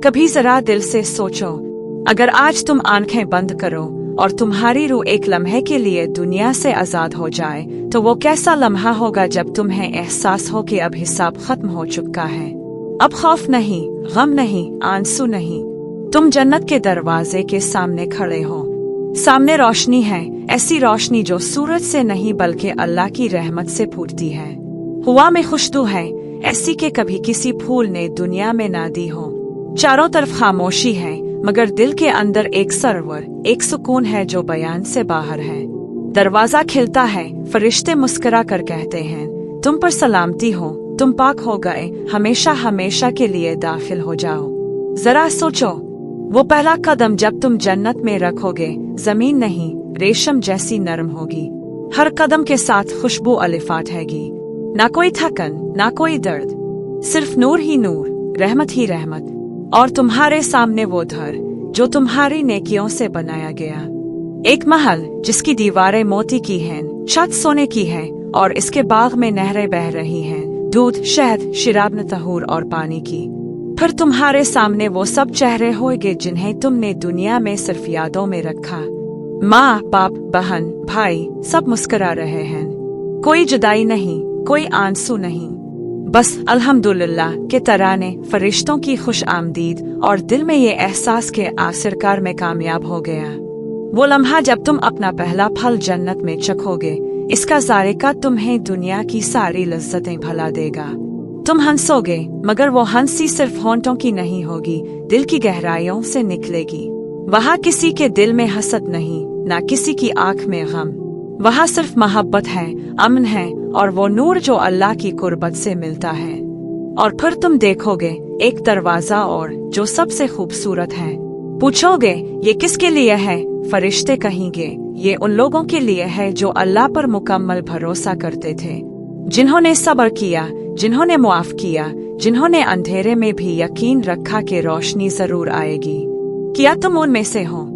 कभी जरा दिल से सोचो, अगर आज तुम आंखें बंद करो और तुम्हारी रूह एक लम्हे के लिए दुनिया से आजाद हो जाए, तो वो कैसा लम्हा होगा जब तुम्हें एहसास हो कि अब हिसाब खत्म हो चुका है। अब खौफ नहीं, गम नहीं, आंसू नहीं, तुम जन्नत के दरवाजे के सामने खड़े हो। सामने रोशनी है, ऐसी रोशनी जो सूरज से नहीं बल्कि अल्लाह की रहमत से फूटती है। हवा में खुशबू है, ऐसी कि कभी किसी फूल ने दुनिया में ना दी हो। चारों तरफ खामोशी है, मगर दिल के अंदर एक सरवर, एक सुकून है जो बयान से बाहर है। दरवाजा खिलता है, फरिश्ते मुस्कुरा कर कहते हैं, तुम पर सलामती हो, तुम पाक हो गए, हमेशा हमेशा के लिए दाखिल हो जाओ। जरा सोचो, वो पहला कदम जब तुम जन्नत में रखोगे, जमीन नहीं रेशम जैसी नरम होगी। हर कदम के साथ खुशबू अलिफाटेगी, ना कोई थकन, ना कोई दर्द, सिर्फ नूर ही नूर, रहमत ही रहमत। और तुम्हारे सामने वो घर जो तुम्हारी नेकियों से बनाया गया। एक महल जिसकी दीवारें मोती की हैं, छत सोने की है और इसके बाग में नहरें बह रही हैं, दूध, शहद, शराब, तहूर और पानी की। फिर तुम्हारे सामने वो सब चेहरे होंगे जिन्हें तुमने दुनिया में सिर्फ यादों में रखा। माँ, बाप, बहन, भाई सब मुस्कुरा रहे हैं। कोई जुदाई नहीं, कोई आंसू नहीं, बस अल्हम्दुलिल्लाह के तराने, फरिश्तों की खुश आमदीद और दिल में ये एहसास के आखिरकार में कामयाब हो गया। वो लम्हा जब तुम अपना पहला फल जन्नत में चखोगे, इसका जायका तुम्हें दुनिया की सारी लज्जतें भुला देगा। तुम हंसोगे, मगर वो हंसी सिर्फ होंठों की नहीं होगी, दिल की गहराइयों से निकलेगी। वहाँ किसी के दिल में हसद नहीं, ना किसी की आंख में गम। वहाँ सिर्फ मोहब्बत है, अमन है और वो नूर जो अल्लाह की कुर्बत से मिलता है। और फिर तुम देखोगे एक दरवाजा और जो सबसे खूबसूरत है। पूछोगे ये किसके लिए है? फरिश्ते कहेंगे ये उन लोगों के लिए है जो अल्लाह पर मुकम्मल भरोसा करते थे, जिन्होंने सब्र किया, जिन्होंने मुआफ किया, जिन्होंने अंधेरे में भी यकीन रखा कि रोशनी जरूर आएगी। क्या तुम उनमें से हो?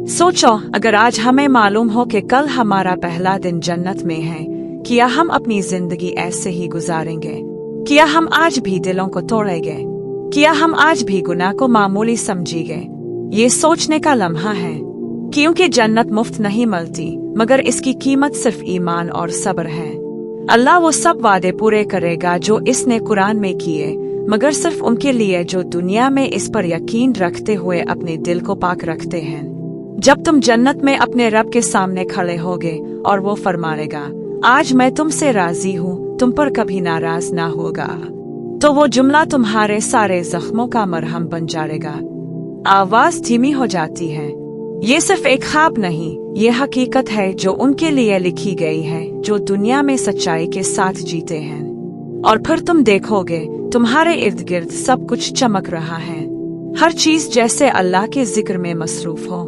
सोचो, अगर आज हमें मालूम हो कि कल हमारा पहला दिन जन्नत में है, क्या हम अपनी जिंदगी ऐसे ही गुजारेंगे? क्या हम आज भी दिलों को तोड़ेंगे? क्या हम आज भी गुनाह को मामूली समझेंगे? ये सोचने का लम्हा है, क्योंकि जन्नत मुफ्त नहीं मिलती, मगर इसकी कीमत सिर्फ ईमान और सब्र है। अल्लाह वो सब वादे पूरे करेगा जो इसने कुरान में किए, मगर सिर्फ उनके लिए जो दुनिया में इस पर यकीन रखते हुए अपने दिल को पाक रखते हैं। जब तुम जन्नत में अपने रब के सामने खड़े होगे और वो फरमाएगा, आज मैं तुमसे राजी हूँ, तुम पर कभी नाराज ना होगा, तो वो जुमला तुम्हारे सारे जख्मों का मरहम बन जाएगा। आवाज धीमी हो जाती है। ये सिर्फ एक ख्वाब नहीं, ये हकीकत है जो उनके लिए लिखी गई है जो दुनिया में सच्चाई के साथ जीते हैं। और फिर तुम देखोगे तुम्हारे इर्द गिर्द सब कुछ चमक रहा है, हर चीज जैसे अल्लाह के जिक्र में मसरूफ हो।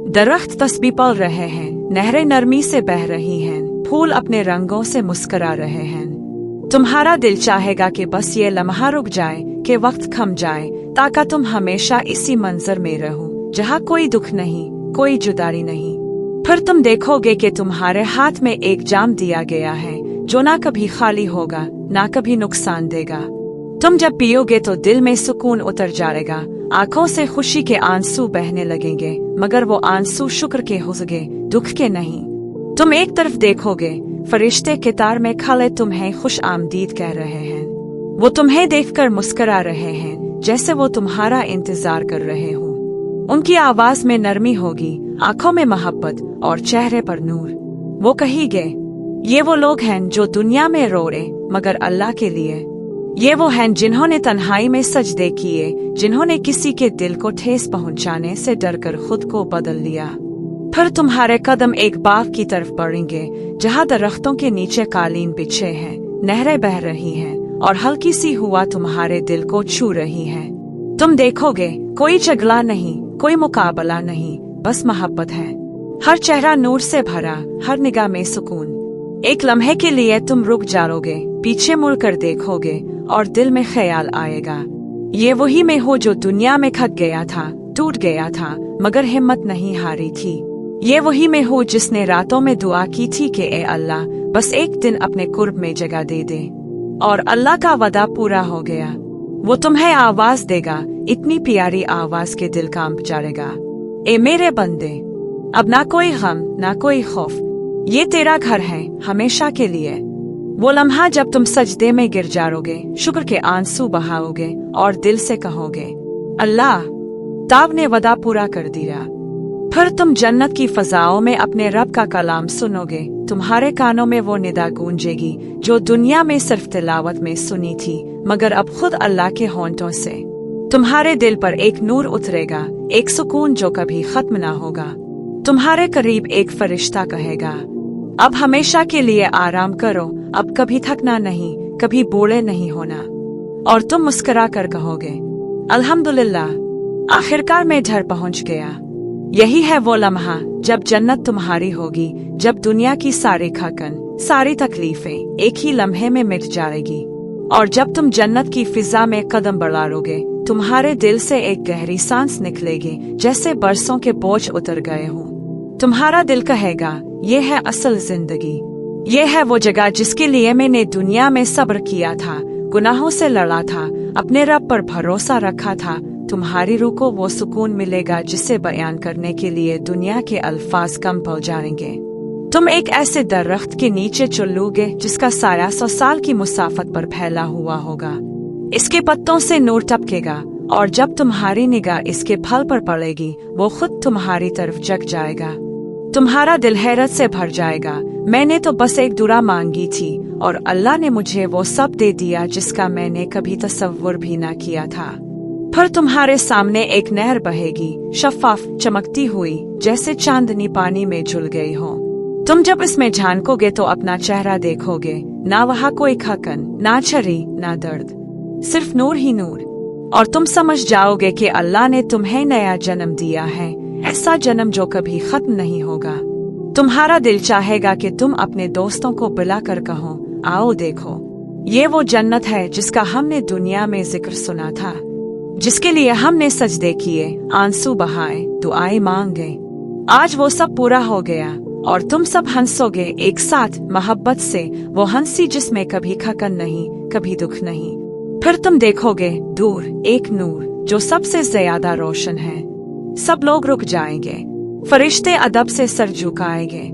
दरख्त तस्बीह पढ़ रहे हैं, नहरें नरमी से बह रही हैं, फूल अपने रंगों से मुस्कुरा रहे हैं। तुम्हारा दिल चाहेगा कि बस ये लम्हा रुक जाए, कि वक्त थम जाए, ताकि तुम हमेशा इसी मंजर में रहो जहाँ कोई दुख नहीं, कोई जुदाई नहीं। फिर तुम देखोगे कि तुम्हारे हाथ में एक जाम दिया गया है जो ना कभी खाली होगा, ना कभी नुकसान देगा। तुम जब पियोगे तो दिल में सुकून उतर जाएगा, आंखों से खुशी के आंसू बहने लगेंगे, मगर वो आंसू शुक्र के होंगे, दुख के नहीं। तुम एक तरफ देखोगे फरिश्ते कतार में खड़े तुम्हें खुश आमदीद कह रहे हैं। वो तुम्हें देखकर मुस्कुरा रहे हैं जैसे वो तुम्हारा इंतजार कर रहे हो। उनकी आवाज में नरमी होगी, आंखों में मोहब्बत और चेहरे पर नूर। वो कहेंगे, ये वो लोग हैं जो दुनिया में रो रहे मगर अल्लाह के लिए। ये वो हैं जिन्होंने तन्हाई में सजदे किए, जिन्होंने किसी के दिल को ठेस पहुंचाने से डरकर खुद को बदल लिया। फिर तुम्हारे कदम एक बाग की तरफ बढ़ेंगे जहाँ दरख्तों के नीचे कालीन बिछे हैं, नहरें बह रही हैं और हल्की सी हवा तुम्हारे दिल को छू रही है। तुम देखोगे कोई झगड़ा नहीं, कोई मुकाबला नहीं, बस मोहब्बत है। हर चेहरा नूर से भरा, हर निगाह में सुकून। एक लम्हे के लिए तुम रुक जाओगे, पीछे मुड़कर देखोगे और दिल में ख्याल आएगा, ये वही मैं हूँ जो दुनिया में खट गया था, टूट गया था, मगर हिम्मत नहीं हारी थी। ये वही मैं हूँ जिसने रातों में दुआ की थी कि ए अल्लाह बस एक दिन अपने कुर्ब में जगह दे दे, और अल्लाह का वादा पूरा हो गया। वो तुम्हें आवाज देगा, इतनी प्यारी आवाज के दिल कांप जाएगा। ए मेरे बंदे, अब ना कोई गम ना कोई खौफ, ये तेरा घर है हमेशा के लिए। वो लम्हा जब तुम सजदे में गिर जाओगे, शुक्र के आंसू बहाओगे और दिल से कहोगे अल्लाह ताब ने वदा पूरा कर दिया। फिर तुम जन्नत की फजाओं में अपने रब का कलाम सुनोगे। तुम्हारे कानों में वो निदा गूंजेगी जो दुनिया में सिर्फ तिलावत में सुनी थी, मगर अब खुद अल्लाह के होंठों से। तुम्हारे दिल पर एक नूर उतरेगा, एक सुकून जो कभी खत्म ना होगा। तुम्हारे करीब एक फरिश्ता कहेगा अब हमेशा के लिए आराम करो, अब कभी थकना नहीं, कभी बूढ़े नहीं होना। और तुम मुस्कुरा कर कहोगे अल्हम्दुलिल्लाह, आखिरकार मैं घर पहुंच गया। यही है वो लम्हा जब जन्नत तुम्हारी होगी, जब दुनिया की सारी थकन सारी तकलीफें एक ही लम्हे में मिट जाएगी। और जब तुम जन्नत की फिजा में कदम बढ़ाओगे, तुम्हारे दिल से एक गहरी सांस निकलेगी, जैसे बरसों के बोझ उतर गए हों। तुम्हारा दिल कहेगा ये है असल जिंदगी, ये है वो जगह जिसके लिए मैंने दुनिया में सब्र किया था, गुनाहों से लड़ा था, अपने रब पर भरोसा रखा था। तुम्हारी रूह को वो सुकून मिलेगा जिसे बयान करने के लिए दुनिया के अल्फाज कम पड़ जाएंगे। तुम एक ऐसे दरख्त के नीचे चलोगे जिसका साया 100 साल की मुसाफत पर फैला हुआ होगा। इसके पत्तों से नूर टपकेगा और जब तुम्हारी निगाह इसके फल पर पड़ेगी, वो खुद तुम्हारी तरफ जग जाएगा। तुम्हारा दिल हैरत से भर जाएगा, मैंने तो बस एक दुआ मांगी थी और अल्लाह ने मुझे वो सब दे दिया जिसका मैंने कभी तसव्वुर भी ना किया था। फिर तुम्हारे सामने एक नहर बहेगी, शफाफ चमकती हुई, जैसे चांदनी पानी में झुल गई हो। तुम जब इसमें झांकोगे तो अपना चेहरा देखोगे, ना वहाँ कोई खकन, ना छरी, ना दर्द, सिर्फ नूर ही नूर। और तुम समझ जाओगे कि अल्लाह ने तुम्हें नया जन्म दिया है, ऐसा जन्म जो कभी खत्म नहीं होगा। तुम्हारा दिल चाहेगा कि तुम अपने दोस्तों को बुलाकर कहो आओ देखो, ये वो जन्नत है जिसका हमने दुनिया में जिक्र सुना था, जिसके लिए हमने सजदे किए, आंसू बहाए, दुआएं मांगे। आज वो सब पूरा हो गया और तुम सब हंसोगे एक साथ मोहब्बत से, वो हंसी जिसमें कभी खकन नहीं, कभी दुख नहीं। फिर तुम देखोगे दूर एक नूर जो सबसे ज्यादा रोशन है। सब लोग रुक जाएंगे, फरिश्ते अदब से सर झुकाएंगे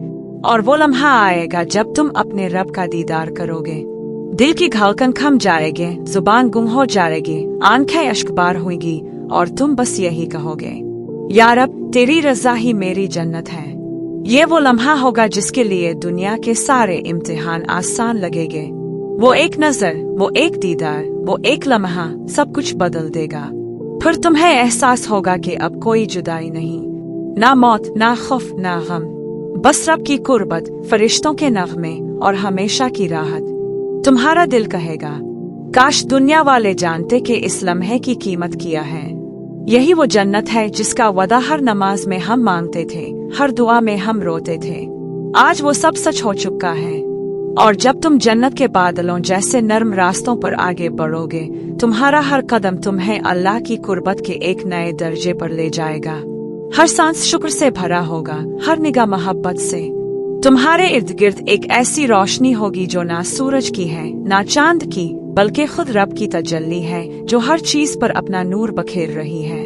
और वो लम्हा आएगा जब तुम अपने रब का दीदार करोगे। दिल की धड़कन थम जाएगी, जुबान गुम हो जाएगी, आंखें अश्कबार होंगी और तुम बस यही कहोगे या रब तेरी रजा ही मेरी जन्नत है। ये वो लम्हा होगा जिसके लिए दुनिया के सारे इम्तिहान आसान लगेंगे। वो एक नजर, वो एक दीदार, वो एक लम्हा सब कुछ बदल देगा। फिर तुम्हें एहसास होगा कि अब कोई जुदाई नहीं, ना मौत, ना खौफ, ना गम, बस रब की कुर्बत, फरिश्तों के नगमे और हमेशा की राहत। तुम्हारा दिल कहेगा काश दुनिया वाले जानते कि इस लम्हे की कीमत क्या है। यही वो जन्नत है जिसका वदा हर नमाज में हम मांगते थे, हर दुआ में हम रोते थे। आज वो सब सच हो चुका है और जब तुम जन्नत के बादलों जैसे नर्म रास्तों पर आगे बढ़ोगे, तुम्हारा हर कदम तुम्हें अल्लाह की कुर्बत के एक नए दर्जे पर ले जाएगा। हर सांस शुक्र से भरा होगा, हर निगाह मोहब्बत से। तुम्हारे इर्द गिर्द एक ऐसी रोशनी होगी जो ना सूरज की है, ना चांद की, बल्कि खुद रब की तजल्ली है जो हर चीज पर अपना नूर बखेर रही है।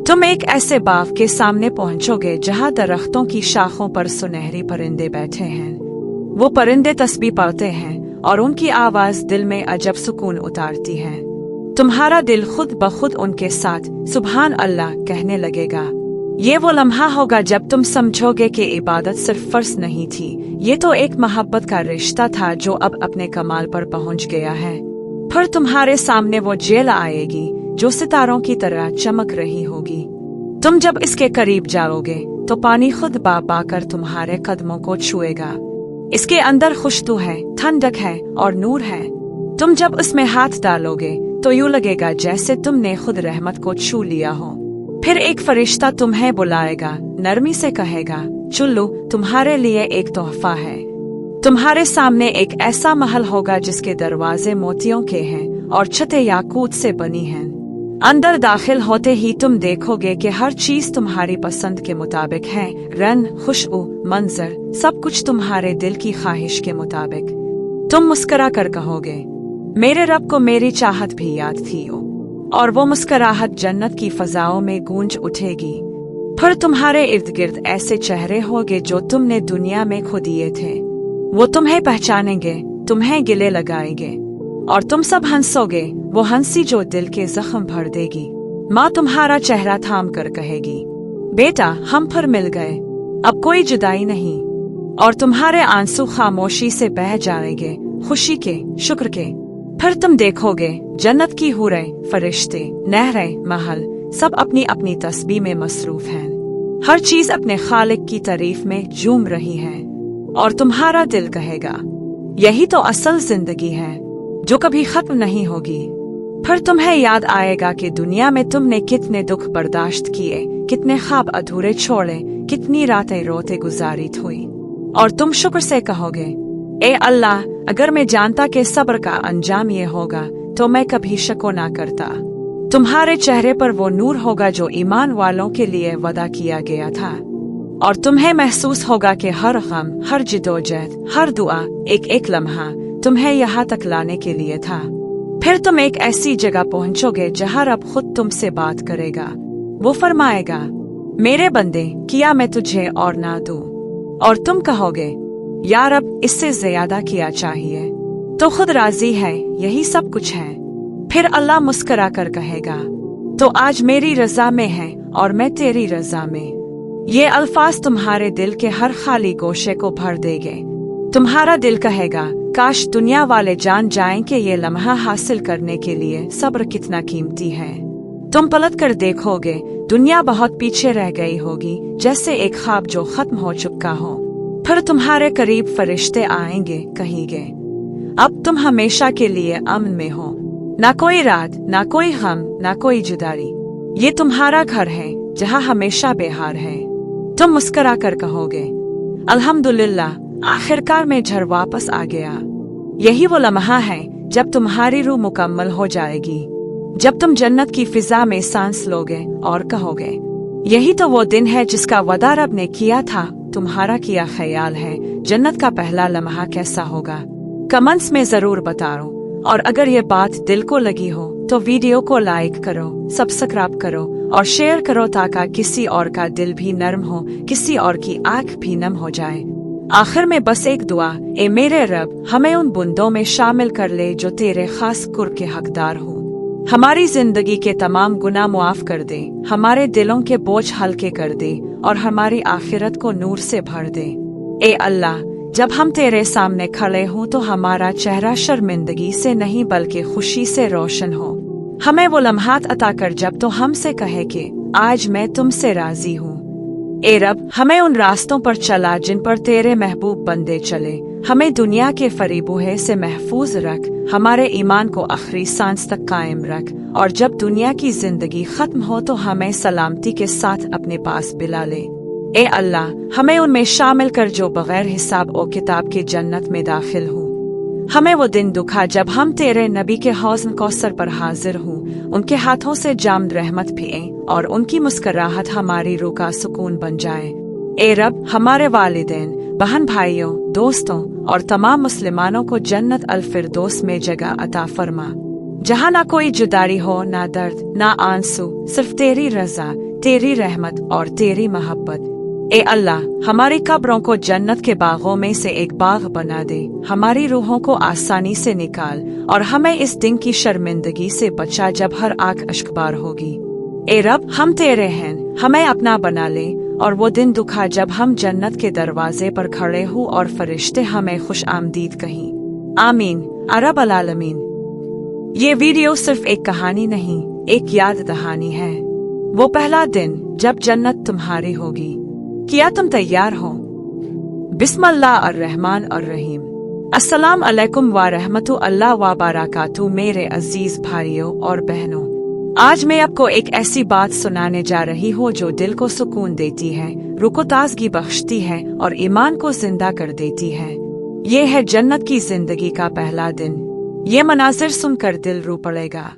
तुम एक ऐसे बाग के सामने पहुंचोगे जहां दरख्तों की शाखों पर सुनहरी परिंदे बैठे हैं। वो परिंदे तस्बीह पढ़ते हैं और उनकी आवाज दिल में अजब सुकून उतारती है। तुम्हारा दिल खुद ब खुद उनके साथ सुभान अल्लाह कहने लगेगा। ये वो लम्हा होगा जब तुम समझोगे कि इबादत सिर्फ फर्ज नहीं थी, ये तो एक मोहब्बत का रिश्ता था जो अब अपने कमाल पर पहुंच गया है। फिर तुम्हारे सामने वो जेल आएगी जो सितारों की तरह चमक रही होगी। तुम जब इसके करीब जाओगे तो पानी खुद बा कर तुम्हारे कदमों को छुएगा। इसके अंदर खुशबू है, ठंडक है और नूर है। तुम जब उसमें हाथ डालोगे तो यूं लगेगा जैसे तुमने खुद रहमत को छू लिया हो। फिर एक फरिश्ता तुम्हें बुलाएगा, नरमी से कहेगा चुल्लू तुम्हारे लिए एक तोहफा है। तुम्हारे सामने एक ऐसा महल होगा जिसके दरवाजे मोतियों के हैं और छतें याकूत से बनी हैं। अंदर दाखिल होते ही तुम देखोगे कि हर चीज तुम्हारी पसंद के मुताबिक है, रंग, खुशबू, मंजर, सब कुछ तुम्हारे दिल की ख्वाहिश के मुताबिक। तुम मुस्कुरा कर कहोगे मेरे रब को मेरी चाहत भी याद थी। और वो मुस्कुराहट जन्नत की फजाओं में गूंज उठेगी। फिर तुम्हारे इर्द गिर्द ऐसे चेहरे होंगे जो तुमने दुनिया में खो दिए थे। वो तुम्हें पहचानेंगे, तुम्हें गिले लगाएंगे और तुम सब हंसोगे, वो हंसी जो दिल के जख्म भर देगी। माँ तुम्हारा चेहरा थाम कर कहेगी, बेटा हम फिर मिल गए, अब कोई जुदाई नहीं। और तुम्हारे आंसू खामोशी से बह जाएंगे, खुशी के, शुक्र के। फिर तुम देखोगे जन्नत की हूरें, फरिश्ते, नहरें, महल सब अपनी अपनी तस्बीह में मसरूफ हैं। हर चीज अपने खालिक की तारीफ में झूम रही है और तुम्हारा दिल कहेगा, यही तो असल जिंदगी है जो कभी खत्म नहीं होगी। फिर तुम्हें याद आएगा कि दुनिया में तुमने कितने दुख बर्दाश्त किए, कितने ख्वाब अधूरे छोड़े, कितनी रातें रोते गुजारी हुई। और तुम शुक्र से कहोगे, ए अल्लाह, अगर मैं जानता कि सब्र का अंजाम ये होगा तो मैं कभी शको ना करता। तुम्हारे चेहरे पर वो नूर होगा जो ईमान वालों के लिए वादा किया गया था। और तुम्हें महसूस होगा कि हर गम, हर जिदोजहद, हर दुआ, एक एक लम्हा तुम्हें यहाँ तक लाने के लिए था। फिर तुम एक ऐसी जगह पहुँचोगे जहाँ रब खुद तुमसे बात करेगा। वो फरमाएगा, मेरे बंदे, किया मैं तुझे और ना दूं। और तुम कहोगे, या रब, इससे ज्यादा किया चाहिए, तो खुद राजी है, यही सब कुछ है। फिर अल्लाह मुस्कुरा कर कहेगा, तो आज मेरी रजा में है और मैं तेरी रजा में। ये अल्फाज तुम्हारे दिल के हर खाली गोशे को भर देंगे। तुम्हारा दिल कहेगा, काश दुनिया वाले जान जाएं कि ये लम्हा हासिल करने के लिए सब्र कितना कीमती है। तुम पलट कर देखोगे, दुनिया बहुत पीछे रह गई होगी, जैसे एक ख्वाब जो खत्म हो चुका हो। फिर तुम्हारे करीब फरिश्ते आएंगे, कहेंगे, अब तुम हमेशा के लिए अमन में हो, ना कोई रात, ना कोई गम, ना कोई जुदाई। ये तुम्हारा घर है जहाँ हमेशा बेहार है। तुम मुस्कुरा कर कहोगे, अल्हम्दुलिल्लाह, आखिरकार में घर वापस आ गया। यही वो लम्हा है जब तुम्हारी रूह मुकम्मल हो जाएगी, जब तुम जन्नत की फिजा में सांस लोगे और कहोगे, यही तो वो दिन है जिसका वादा रब ने किया था। तुम्हारा किया ख्याल है जन्नत का पहला लम्हा कैसा होगा? कमेंट्स में जरूर बताओ। और अगर ये बात दिल को लगी हो तो वीडियो को लाइक करो, सब्सक्राइब करो और शेयर करो ताकि किसी और का दिल भी नर्म हो, किसी और की आंख भी नम हो जाए। आखिर में बस एक दुआ, ए मेरे रब, हमें उन बंदों में शामिल कर ले जो तेरे खास कुर्ब के हकदार हो। हमारी जिंदगी के तमाम गुनाह मुआफ कर दे, हमारे दिलों के बोझ हल्के कर दे और हमारी आखिरत को नूर से भर दे। ए अल्लाह, जब हम तेरे सामने खड़े हों तो हमारा चेहरा शर्मिंदगी से नहीं बल्कि खुशी से रोशन हो। हमें वो लम्हात अता कर जब तो हमसे कहे कि आज मैं तुमसे राजी हूँ। ए रब, हमें उन रास्तों पर चला जिन पर तेरे महबूब बंदे चले। हमें दुनिया के फरीबूहे से महफूज रख, हमारे ईमान को आखिरी सांस तक कायम रख और जब दुनिया की जिंदगी खत्म हो तो हमें सलामती के साथ अपने पास बुला ले। ए अल्लाह, हमें उनमें शामिल कर जो बगैर हिसाब और किताब के जन्नत में दाखिल हो। हमें वो दिन दुखा जब हम तेरे नबी के हौज़ कौसर पर हाजिर हों, उनके हाथों से जाम रहमत पिए और उनकी मुस्कुराहट हमारी रूह का सुकून बन जाए। ए रब, हमारे वालिदैन, बहन भाइयों, दोस्तों और तमाम मुसलमानों को जन्नत अल फिरदौस में जगह अता फरमा, जहाँ ना कोई जुदाई हो, ना दर्द, ना आंसू, सिर्फ तेरी रजा, तेरी रहमत और तेरी मोहब्बत। ए अल्लाह, हमारी कब्रों को जन्नत के बागों में से एक बाग बना दे, हमारी रूहों को आसानी से निकाल और हमें इस दिन की शर्मिंदगी से बचा जब हर आंख अश्कबार होगी। ए रब, हम तेरे हैं, हमें अपना बना ले और वो दिन दुखा जब हम जन्नत के दरवाजे पर खड़े हों और फरिश्ते हमें खुश आमदीद कहें। आमीन अरब अलालमीन। ये वीडियो सिर्फ एक कहानी नहीं, एक याद दहानी है। वो पहला दिन जब जन्नत तुम्हारी होगी। क्या तुम तैयार हो? बिस्मिल्लाह अर्रहमान अर्रहीम। अस्सलाम अलैकुम व रहमतुल्लाह व बरकातुहू मेरे अजीज भाइयों और बहनों। आज मैं आपको एक ऐसी बात सुनाने जा रही हूँ जो दिल को सुकून देती है, रूह को ताजगी बख्शती है और ईमान को जिंदा कर देती है। ये है जन्नत की जिंदगी का पहला दिन। ये मनाजिर सुनकर दिल रो पड़ेगा।